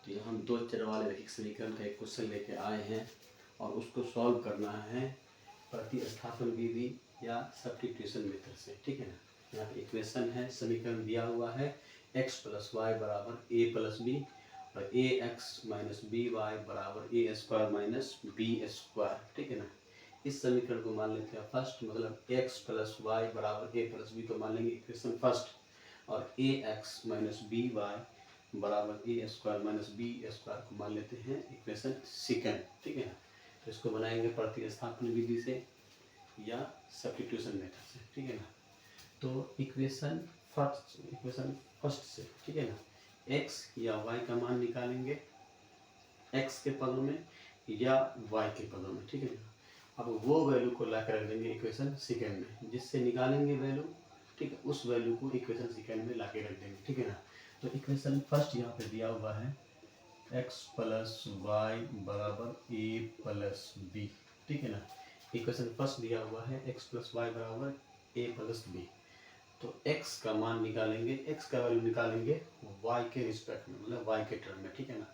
तो यहाँ हम दो चर वाले रैखिक समीकरण का एक क्वेश्चन लेके आए हैं और उसको सॉल्व करना है प्रतिस्थापन विधि या सब्स्टिट्यूशन मेथड से। ठीक है ना। यहाँ पे इक्वेशन है, समीकरण दिया हुआ है x प्लस वाई बराबर ए प्लस बी और ए एक्स माइनस बी वाई बराबर ए स्क्वायर माइनस बी स्क्वायर। ठीक है ना। इस समीकरण को मान लेते हैं फर्स्ट, मतलब x प्लस वाई बराबर ए प्लस बी को मान लेंगे इक्वेशन फर्स्ट और ए एक्स माइनस बी वाई बराबर ए स्क्वायर माइनस बी स्क्वायर को मान लेते हैं इक्वेशन सेकेंड। ठीक है ना। तो इसको बनाएंगे प्रतिस्थापन विधि से या सब्स्टिट्यूशन मेथड से। ठीक है ना। तो इक्वेशन फर्स्ट से, ठीक है ना, x या y का मान निकालेंगे x के पदों में या y के पदों में। ठीक है ना। अब वो वैल्यू को ला कर रख देंगे इक्वेशन सेकेंड में, जिससे निकालेंगे वैल्यू। ठीक है, उस वैल्यू को इक्वेशन सेकेंड में ला के रख देंगे। ठीक है ना। तो इक्वेशन फर्स्ट यहाँ पे दिया हुआ है x प्लस वाई बराबर ए प्लस बी। ठीक है ना। इक्वेशन फर्स्ट दिया हुआ है x प्लस वाई बराबर ए प्लस बी। तो x का मान निकालेंगे, x का वैल्यू निकालेंगे y के रिस्पेक्ट में, मतलब y के टर्म में। ठीक है ना।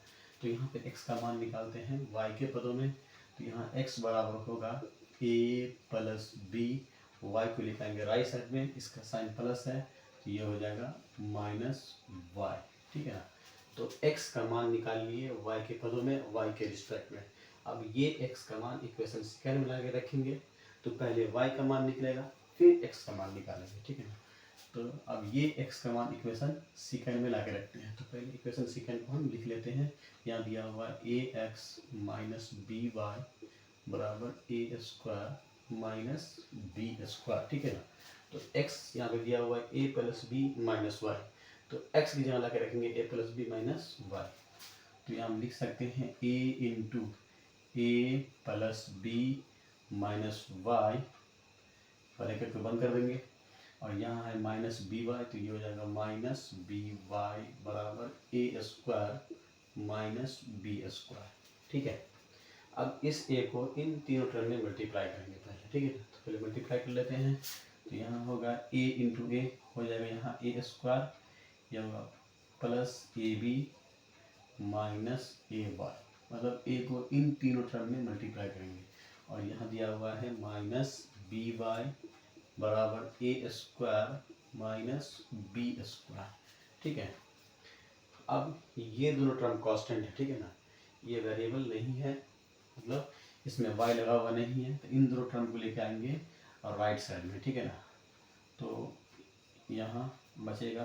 तो यहाँ पे x का मान निकालते हैं y के पदों में। तो यहाँ x बराबर होगा a प्लस बी, y को लिखाएंगे राइट साइड में, इसका साइन प्लस है तो ये हो जाएगा माइनस y। ठीक है ना। तो x का मान निकाल लिए y के पदों में, y के रिस्पेक्ट में। अब ये x का मान इक्वेशन सेकेंड में लाके रखेंगे, तो पहले y का मान निकलेगा फिर x का मान निकालेंगे। ठीक है ना। तो अब ये x का मान इक्वेशन सेकेंड में लाके रखते हैं। तो पहले इक्वेशन सेकेंड को हम लिख लेते हैं। यहाँ दिया हुआ ए एक्स माइनस बी वाई बराबर ए स्क्वायर माइनस बी स्क्वायर। ठीक है ना। तो x यहाँ पे दिया हुआ है a plus b minus y, तो x की जगह ला के रखेंगे a plus b minus y. तो यहाँ हम लिख सकते हैं a into a plus b minus y, bracket को बंद कर देंगे और यहाँ है माइनस बी वाई, तो ये हो जाएगा माइनस बी वाई बराबर ए स्क्वायर माइनस बी स्क्वायर। ठीक है। अब इस a को इन तीनों टर्म में मल्टीप्लाई करेंगे पहले। ठीक है। तो पहले मल्टीप्लाई कर लेते हैं। तो यहाँ होगा a इंटू ए, हो जाएगा यहाँ ए स्क्वायर, यह होगा plus a b minus a y, मतलब a को इन तीनों टर्म में मल्टीप्लाई करेंगे। और यहाँ दिया हुआ है माइनस बी वाई बराबर ए स्क्वायर माइनस बी स्क्वायर। ठीक है। अब ये दोनों टर्म कांस्टेंट है। ठीक है ना। ये वेरिएबल नहीं है, मतलब इसमें y लगा हुआ नहीं है, तो इन दोनों टर्म को लेके आएंगे और राइट साइड में। ठीक है ना। तो यहाँ बचेगा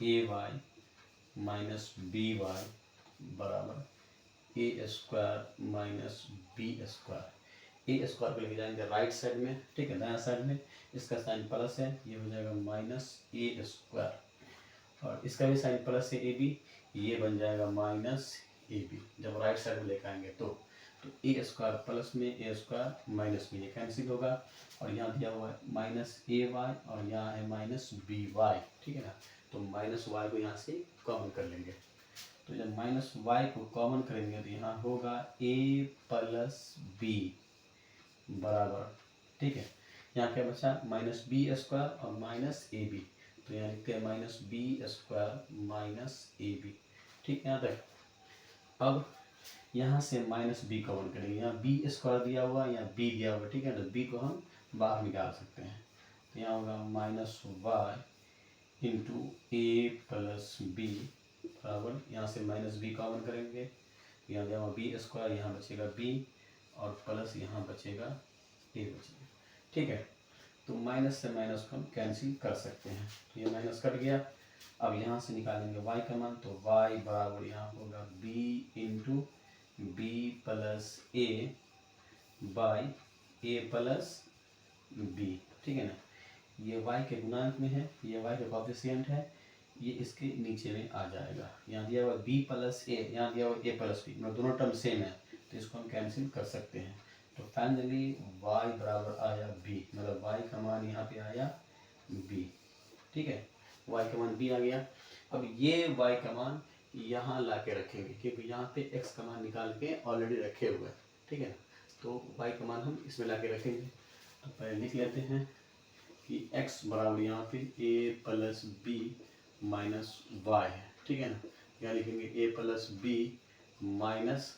ए वाई माइनस बी वाई बराबर ए स्क्वायर माइनस बी स्क्वायर। ए स्क्वायर को लेके जाएंगे राइट साइड में। ठीक है, दायां साइड में, इसका साइन प्लस है, ये हो जाएगा माइनस ए स्क्वायर और इसका भी साइन प्लस है ए बी, ये बन जाएगा माइनस ए बी जब राइट साइड में लेकर आएंगे। तो ए स्क्वायर प्लस में ए स्क्वायर माइनस में ये कैंसिल होगा और यहाँ दिया हुआ है माइनस ए वाई और यहाँ है माइनस बी वाई। ठीक है ना। तो माइनस वाई को यहाँ से कॉमन कर लेंगे। तो जब माइनस वाई को कॉमन करेंगे तो यहाँ होगा ए प्लस बी बराबर, ठीक है, यहाँ क्या बचा माइनस बी स्क्वायर और माइनस ए बी, तो यहाँ लिखते हैं minus b square minus a b. ठीक है यहाँ तक। अब यहाँ से माइनस बी कॉमन करेंगे, यहाँ बी स्क्वायर दिया हुआ, यहाँ बी दिया हुआ। ठीक है ना। बी को हम बाहर निकाल सकते हैं, तो यहाँ होगा minus Y into a plus B बराबर, यहाँ से माइनस बी कॉमन करेंगे, यहाँ जमा बी स्क्वायर, यहाँ बचेगा बी और प्लस यहाँ बचेगा ए बचेगा। ठीक है। तो माइनस से माइनस को हम कैंसिल कर सकते हैं, तो ये माइनस कट गया। अब यहाँ से निकालेंगे y का मान, तो y बराबर यहाँ होगा b into b plus a by a plus b. ठीक है ना। ये y के गुणांक में है, ये y का कॉफिशिएंट है, ये इसके नीचे में आ जाएगा। यहाँ दिया हुआ b प्लस ए, यहाँ दिया हुआ a प्लस बी, मतलब दोनों टर्म सेम है, तो इसको हम कैंसिल कर सकते हैं। तो फाइनली y बराबर आया b, मतलब y का मान यहाँ पे आया b। ठीक है, y का मान b आ गया। अब ये y का मान यहाँ ला के रखेंगे, क्योंकि यहाँ पे x का मान निकाल के ऑलरेडी रखे हुए हैं। ठीक है ना। तो y का मान हम इसमें ला के रखेंगे। तो पहले लिख लेते हैं कि x बराबर यहाँ पे a plus b minus y है। ठीक है ना। क्या लिखेंगे a plus b minus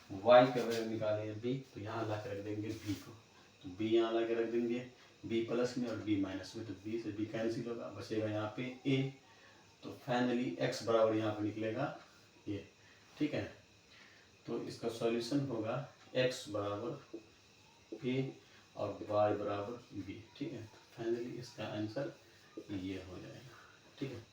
y का वैल्यू निकालेंगे b, तो यहाँ ला के रख देंगे b को, तो b यहाँ ला के रख देंगे b प्लस में और b माइनस में, तो b से b कैंसिल होगा, बचेगा यहाँ पे a, तो फाइनली x बराबर यहाँ पे निकलेगा ये, ठीक है। तो इसका सॉल्यूशन होगा x बराबर a और y बराबर b, ठीक है। फाइनली इसका आंसर ये हो जाएगा, ठीक है।